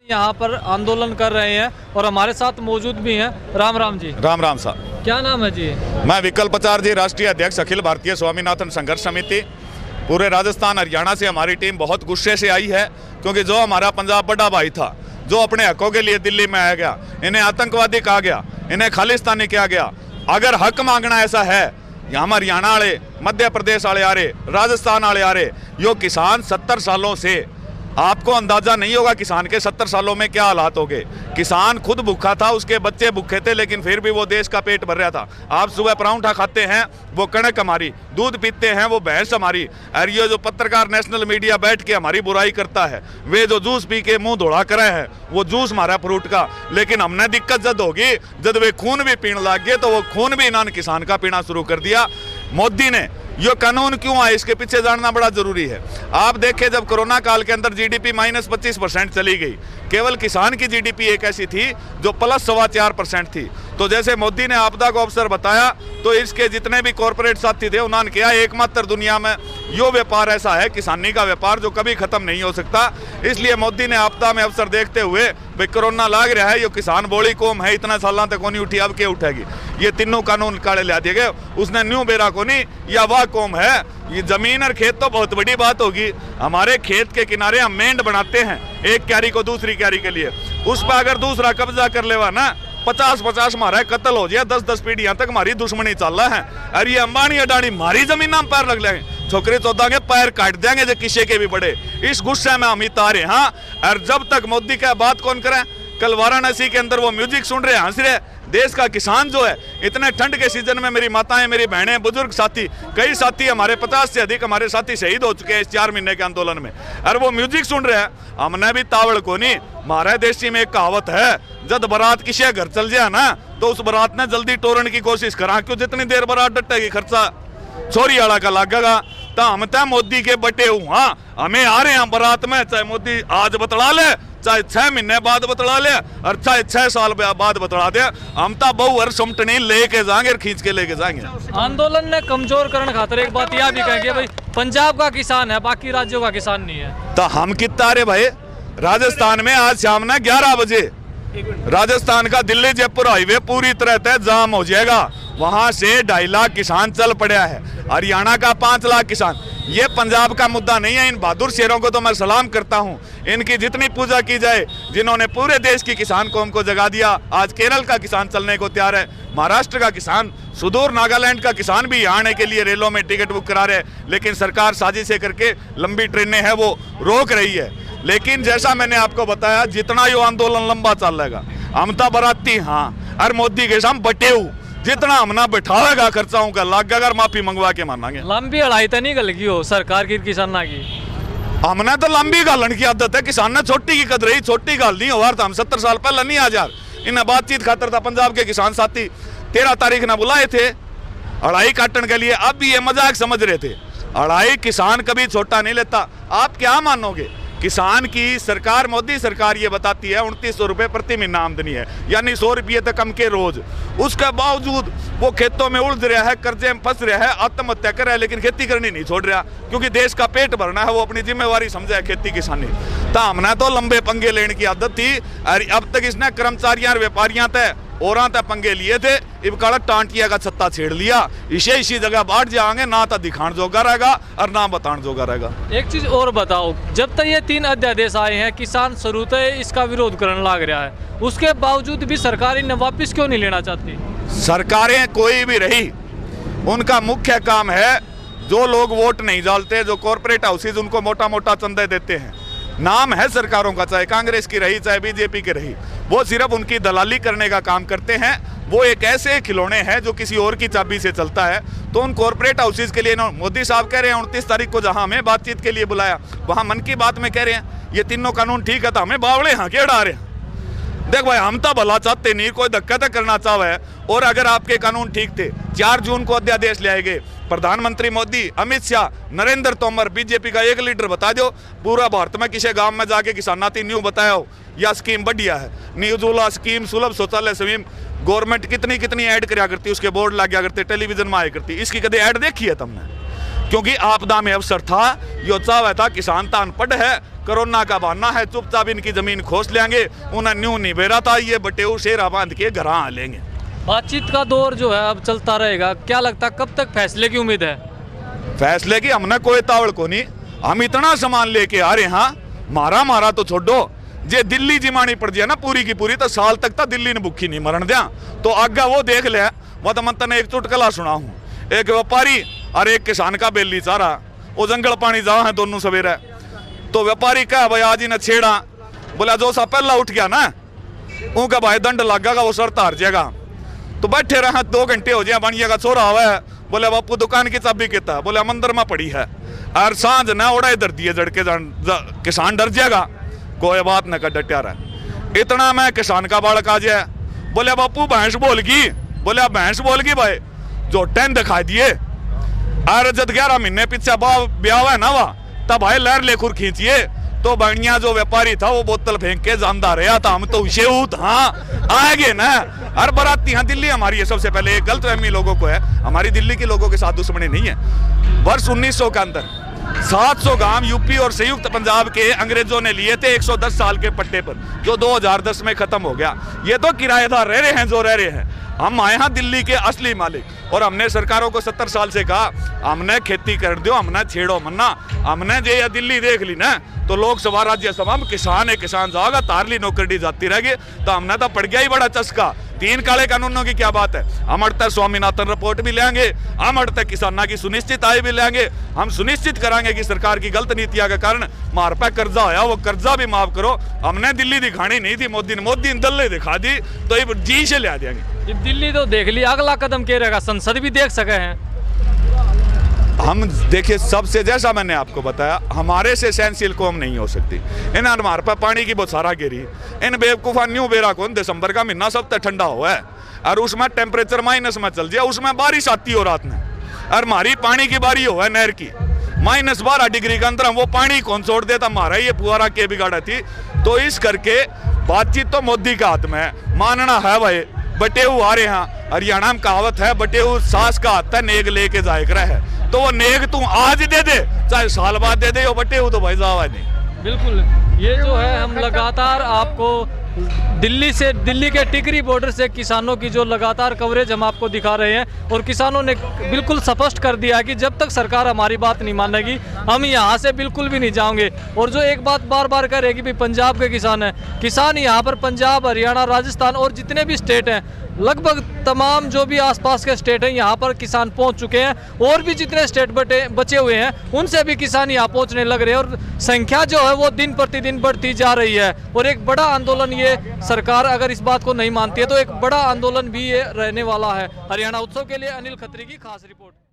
यहाँ पर आंदोलन कर रहे हैं और हमारे साथ मौजूद भी हैं। राम राम जी। राम राम साहब। क्या नाम है जी? मैं विकल्प आचार्य जी, राष्ट्रीय अध्यक्ष अखिल भारतीय स्वामीनाथन संघर्ष समिति। पूरे राजस्थान हरियाणा से हमारी टीम बहुत गुस्से से आई है, क्योंकि जो हमारा पंजाब बड़ा भाई था, जो अपने हकों के लिए दिल्ली में आया गया, इन्हें आतंकवादी कहा गया, इन्हें खालिस्तानी किया गया। अगर हक मांगना ऐसा है, यहाँ हरियाणा वाले, मध्य प्रदेश वाले आ रहे, राजस्थान वाले आ रहे, यो किसान 70 सालों से, आपको अंदाजा नहीं होगा किसान के 70 सालों में क्या हालात हो गए। किसान खुद भूखा था, उसके बच्चे भूखे थे, लेकिन फिर भी वो देश का पेट भर रहा था। आप सुबह परांठा खाते हैं, वो कणक हमारी, दूध पीते हैं, वो भैंस हमारी। और ये जो पत्रकार नेशनल मीडिया बैठ के हमारी बुराई करता है, वे जो जूस पी के मुंह धोड़ा करे हैं, वो जूस मारा फ्रूट का। लेकिन हमने दिक्कत जब होगी, जब वे खून भी पीने लग गए, तो वो खून भी इन्होंने किसान का पीना शुरू कर दिया। मोदी ने ये कानून क्यों आए, इसके पीछे जानना बड़ा जरूरी है। आप देखें, जब कोरोना काल के अंदर जीडीपी -25% चली गई, केवल किसान की जीडीपी एक ऐसी थी जो +4.25% थी। तो जैसे मोदी ने आपदा को अवसर बताया, तो इसके जितने भी कॉरपोरेट साथी थे, उन्होंने किया एकमात्र दुनिया में यो व्यापार ऐसा है, किसानी का व्यापार, जो कभी खत्म नहीं हो सकता। इसलिए मोदी ने आपदा में अवसर देखते हुए, भाई कोरोना लाग रहा है, ये किसान बोली कौम है, इतना सालों तक नहीं उठी, अब क्या उठेगी, ये तीनों कानून काले ला दिए गए। उसने न्यू बेरा को नहीं, या वह कौम है, ये जमीन और खेत तो बहुत बड़ी बात होगी। हमारे खेत के किनारे हम मेंढ बनाते हैं, एक क्यारी को दूसरी क्यारी के लिए, उस पर अगर दूसरा कब्जा कर लेवा ना, 50-50 हमारा कत्ल हो जाए, 10-10 पीढ़ियां तक हमारी दुश्मनी चल रहा है। और ये अंबानी अडानी हमारी जमीन में पैर लग लेंगे, छोकरे चौदांगे, पैर काट देंगे जो किसी के भी बड़े। इस गुस्से में हम ही तारे। हाँ, और जब तक मोदी का बात कौन करे, कल वाराणसी के अंदर वो म्यूजिक सुन रहे, हंस रहे। देश का किसान जो है, इतने ठंड के सीजन में, मेरी माताएं, मेरी बहनें, बुजुर्ग साथी, कई साथी हमारे 50 से अधिक हमारे साथी शहीद हो चुके हैं इस 4 महीने के आंदोलन में, और वो म्यूजिक सुन रहे हैं। हमने भी तावड़ को नहीं, हमारे देशी में एक कहावत है, जब बारात किसी घर चल जाए ना, तो उस बारात ने जल्दी टोरन की कोशिश करा, क्यों जितनी देर बारात डटेगी, खर्चा छोरी वाला का लगेगा। तो हम तो मोदी के बटे हुआ, हमें आ रहे हैं बारात में, चाहे मोदी आज बतला ले, चाहे 6 महीने बाद बतला ले, और चाहे 6 साल बाद बतला दे, हम तो बहु हर समटनी लेके जाएंगे, खींच के लेके जाएंगे। आंदोलन ने कमजोर करने खातिर एक बात यह भी कहेंगे, भाई पंजाब का किसान है, बाकी राज्यों का किसान नहीं है। तो हम कितना रे भाई, राजस्थान में आज शाम ना 11 बजे राजस्थान का दिल्ली जयपुर हाईवे पूरी तरह से जाम हो जाएगा। वहां से 2.5 लाख किसान चल पड़ा है, हरियाणा का 5 लाख किसान। ये पंजाब का मुद्दा नहीं है। इन बहादुर शेरों को तो मैं सलाम करता हूं, इनकी जितनी पूजा की जाए, जिन्होंने पूरे देश की किसान कौम को जगा दिया। आज केरल का किसान चलने को तैयार है, महाराष्ट्र का किसान, सुदूर नागालैंड का किसान भी यहाँ आने के लिए रेलों में टिकट बुक करा रहे हैं। लेकिन सरकार साजिशें करके लंबी ट्रेनें हैं वो रोक रही है। लेकिन जैसा मैंने आपको बताया, जितना यो आंदोलन लंबा चलेगा, हम तो बराती, हाँ, और मोदी के साथ बटेऊ, जितना हमना बैठाएगा खर्चाओं का लागा, अगर माफी मंगवा के मानेंगे। लंबी अड़ाई तो नहीं गलगी हो सरकार की किसाना की, हमने तो लंबी गालन की आदत है, किसान ने छोटी की कदर ही, छोटी गाल नहीं हो। हम 70 साल पहले नहीं आ जा, इन्हें बातचीत खातर था पंजाब के किसान साथी 13 तारीख ने बुलाए थे अड़ाई काटने के लिए। अब भी ये मजाक समझ रहे थे, अड़ाई किसान कभी छोटा नहीं लेता। आप क्या मानोगे, किसान की सरकार, मोदी सरकार ये बताती है 2900 रुपये प्रति महीना आमदनी है, यानी 100 रुपये तक कम के रोज। उसके बावजूद वो खेतों में उलझ रहा है, कर्जे में फंस रहा है, आत्महत्या कर रहा है, लेकिन खेती करनी नहीं छोड़ रहा, क्योंकि देश का पेट भरना है, वो अपनी जिम्मेवारी समझा है खेती किसानी। तो हमने तो लंबे पंगे लेने की आदत थी, और अब तक इसने कर्मचारियों और व्यापारियों तय और पंगे लिए थे। इब काला टांटिया का छत्ता छेड़ लिया, इसी जगह बांट जाएंगे, ना तो दिखाण जोगा रहेगा और ना बताण जोगा रहेगा। एक चीज और बताओ, जब तक ये 3 अध्यादेश आए हैं, किसान शुरू से इसका विरोध करने लग रहा है, उसके बावजूद भी सरकार इन्हें वापस क्यों नहीं लेना चाहती? सरकारें कोई भी रही, उनका मुख्य काम है, जो लोग वोट नहीं डालते, जो कॉर्पोरेट हाउसेज उनको मोटा मोटा चंदे देते हैं, नाम है सरकारों का, चाहे कांग्रेस की रही चाहे बीजेपी की रही, वो सिर्फ उनकी दलाली करने का काम करते हैं। वो एक ऐसे खिलौने हैं जो किसी और की चाबी से चलता है। तो उन कॉर्पोरेट हाउसेज के लिए मोदी साहब कह रहे हैं 29 तारीख को जहां हमें बातचीत के लिए बुलाया, वहां मन की बात में कह रहे हैं ये तीनों कानून ठीक है, तो हमें बावड़े हाँ के डा रहे हैं। देख भाई, हम तो भला चाहते नहीं, कोई धक्का तो करना चाहे। और अगर आपके कानून ठीक थे, 4 जून को अध्यादेश ले गए, प्रधानमंत्री मोदी, अमित शाह, नरेंद्र तोमर, बीजेपी का एक लीडर बता दो पूरा भारत में किसी गांव में जाके किसानाती न्यू बताया हो, या स्कीम बढ़िया है, न्यूजुला स्कीम, सुलभ शौचालय स्कीम, गवर्नमेंट कितनी ऐड कराया करती, उसके बोर्ड लग गया करते, टेलीविजन में आया करती, इसकी कभी ऐड देखी है तुमने? क्योंकि आपदा में अवसर था। यो चाहता था किसान तो अनपढ़ है, कोरोना का बहाना है, चुपचाप इनकी जमीन खोस लेंगे, उन्हें न्यू नहीं बेरा था, ये बटेऊ शेरा बांध के घर आ लेंगे। बातचीत का दौर जो है अब चलता रहेगा, क्या लगता है कब तक फैसले की उम्मीद है? फैसले की हमने कोई तावड़ को नहीं, हम इतना सामान लेके आ रहे हैं, मारा तो छोड़ो, जे दिल्ली जिमानी पड़ जाए ना पूरी की पूरी, तो साल तक तो दिल्ली ने भूखी नहीं मरण दिया। तो आगे वो देख ले, वो तो मन ने एक चुटकला सुना हूँ, एक व्यापारी और एक किसान का बेली चारा, वो जंगल पानी जा है दोनों सवेरे। तो व्यापारी कहा भाई आज इन्हें छेड़ा, बोला जो सा पहला उठ गया ना उनका भाई दंड लगेगा, वो सर तार जाएगा। तो बैठे रहे 2 घंटे हो जाए, बनिया का छोरा हुआ है, बोले बापू दुकान की चाबी कितना, बोले मंदिर में पड़ी है। और सांझ ना उड़ा इधर दिए जड़ के किसान डर जाएगा, कोई बात न कर डटा रहा। इतना मैं किसान का बालक आ जाए, बोले बापू भैंस बोल गई, बोले भैंस बोल गई भाई, जो 10 दिखा दिए। और जब 11 महीने पीछे ब्याह हुआ है ना वह, तब भाई लहर लेखुर खींचिए। तो बढ़िया जो व्यापारी था वो बोतल फेंक के जानदा रहा था, हम तो उसे हाँ आएंगे ना। हर बाराती यहाँ दिल्ली हमारी है, सबसे पहले एक गलतफहमी लोगों को है, हमारी दिल्ली के लोगों के साथ दुश्मनी नहीं है। वर्ष 1900 के अंदर 700 गांव यूपी और संयुक्त पंजाब के अंग्रेजों ने लिए थे 110 साल के पट्टे पर, जो 2010 में खत्म हो गया। ये तो किराएदार रह रहे हैं जो रह रहे हैं, हम आए हैं दिल्ली के असली मालिक। और हमने सरकारों को 70 साल से कहा हमने खेती कर दो, हमने छेड़ो मन्ना। हमने जे ये दिल्ली देख ली ना, तो लोकसभा राज्यसभा में किसान है, किसान जाओगा तारली नौकरी जाती रहेगी। तो हमने तो पड़ गया ही बड़ा चस्का। 3 काले कानूनों की क्या बात है, हम अड़ता स्वामीनाथन रिपोर्ट भी लेंगे, हम अड़ता किसानों की सुनिश्चित आय भी लेंगे। हम सुनिश्चित कराएंगे कि सरकार की गलत नीतियां के कारण मार पे कर्जा होया, वो कर्जा भी माफ करो। हमने दिल्ली दिखानी नहीं थी, मोदी ने दिल्ली दिखा दी, तो ये जी से ले देंगे। दिल्ली तो देख लिया, अगला कदम क्या रहेगा? संसद भी देख सके हैं हम। देखिए सबसे, जैसा मैंने आपको बताया, हमारे से सहनशील कौम नहीं हो सकती। इन हमारे पर पानी की बौछारा गिरी, इन बेवकूफ़ा न्यू बेरा कौन, दिसंबर का महीना सब तक ठंडा हुआ है और उसमें टेम्परेचर माइनस में चल जाए, उसमें बारिश आती हो रात में, और हमारी पानी की बारी हो है नहर की -12 डिग्री के अंदर, वो पानी कौन छोड़ देता, हमारा ये पुआरा के बिगाड़ा थी। तो इस करके बातचीत तो मोदी का हाथ में है, मानना है भाई बटेऊ आ रहे हैं। हरियाणा में कहावत है, बटेऊ सास का हाथ है नेग लेके जाए कर है, तो वो नेग तू आज दे दे चाहे साल बाद दे दे, वो बटेऊ तो भाई जावा नहीं। बिल्कुल, ये जो है हम लगातार आपको दिल्ली के टिकरी बॉर्डर से किसानों की जो लगातार कवरेज हम आपको दिखा रहे हैं, और किसानों ने बिल्कुल स्पष्ट कर दिया है कि जब तक सरकार हमारी बात नहीं मानेगी हम यहाँ से बिल्कुल भी नहीं जाएंगे। और जो एक बात बार बार कह रहे हैं कि भाई पंजाब के किसान हैं, किसान यहाँ पर पंजाब, हरियाणा, राजस्थान और जितने भी स्टेट हैं, लगभग तमाम जो भी आसपास के स्टेट हैं यहाँ पर किसान पहुँच चुके हैं। और भी जितने स्टेट बचे हुए हैं उनसे भी किसान यहाँ पहुँचने लग रहे हैं, और संख्या जो है वो दिन प्रतिदिन बढ़ती जा रही है। और एक बड़ा आंदोलन, ये सरकार अगर इस बात को नहीं मानती है तो एक बड़ा आंदोलन भी ये रहने वाला है। हरियाणा उत्सव के लिए अनिल खत्री की खास रिपोर्ट।